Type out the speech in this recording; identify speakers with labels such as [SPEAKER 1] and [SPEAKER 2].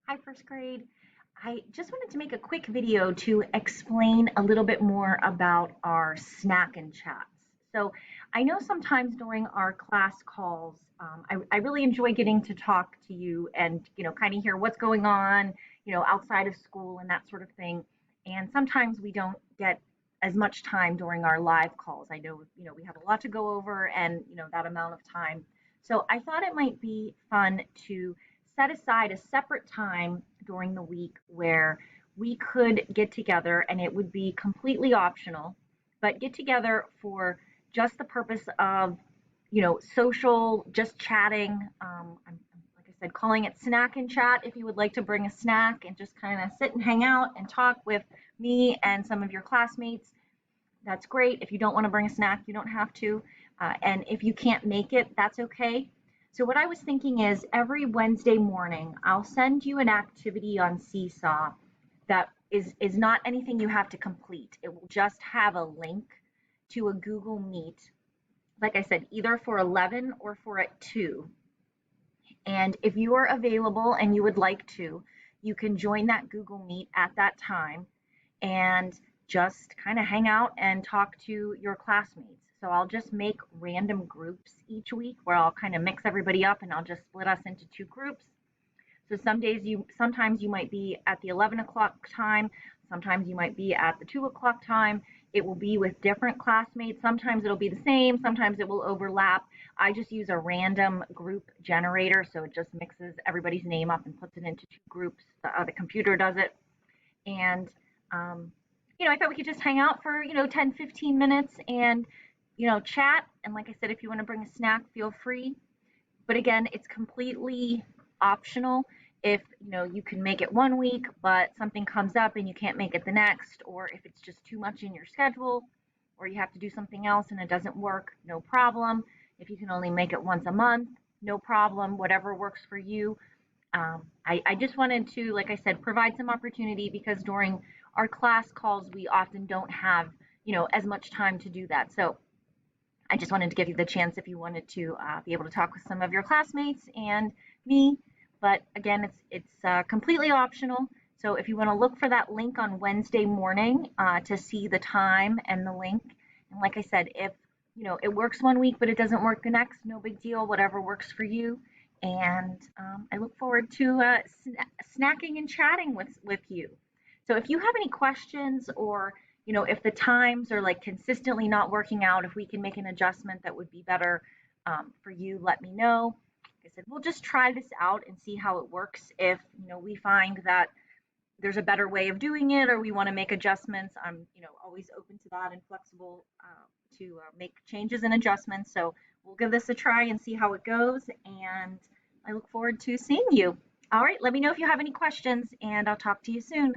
[SPEAKER 1] Hi, first grade. I just wanted to make a quick video to explain a little bit more about our snack and chats. So I know sometimes during our class calls, I really enjoy getting to talk to you and, kind of hear what's going on, outside of school and that sort of thing. And sometimes we don't get as much time during our live calls. I know, we have a lot to go over and, that amount of time. So I thought it might be fun to set aside a separate time during the week where we could get together, and it would be completely optional, but get together for just the purpose of, social, just chatting. Like I said, calling it snack and chat. If you would like to bring a snack and just kind of sit and hang out and talk with me and some of your classmates, that's great. If you don't want to bring a snack, you don't have to. And if you can't make it, that's okay. So, what I was thinking is every Wednesday morning, I'll send you an activity on Seesaw that is not anything you have to complete. It will just have a link to a Google Meet, like I said, either for 11 or for at 2. And if you are available and you would like to, you can join that Google Meet at that time and just kind of hang out and talk to your classmates. So I'll just make random groups each week where I'll kind of mix everybody up and I'll just split us into two groups. So sometimes you might be at the 11 o'clock time, sometimes you might be at the 2 o'clock time. It will be with different classmates. Sometimes it'll be the same, sometimes it will overlap. I just use a random group generator, so it just mixes everybody's name up and puts it into two groups. The computer does it. And, um, I thought we could just hang out for, 10, 15 minutes and, chat. And like I said, if you want to bring a snack, feel free. But again, it's completely optional. If you can make it one week, but something comes up and you can't make it the next, or if it's just too much in your schedule, or you have to do something else and it doesn't work, no problem. If you can only make it once a month, no problem. Whatever works for you. I just wanted to, like I said, provide some opportunity because during our class calls, we often don't have, as much time to do that. So I just wanted to give you the chance if you wanted to be able to talk with some of your classmates and me. But again, it's completely optional. So if you want to look for that link on Wednesday morning to see the time and the link, and like I said, if it works one week but it doesn't work the next, no big deal. Whatever works for you. And I look forward to snacking and chatting with you. So if you have any questions or if the times are like consistently not working out, if we can make an adjustment that would be better for you, let me know. Like I said, we'll just try this out and see how it works. If we find that there's a better way of doing it or we want to make adjustments, I'm always open to that and flexible to make changes and adjustments. So we'll give this a try and see how it goes. And I look forward to seeing you. All right, let me know if you have any questions and I'll talk to you soon.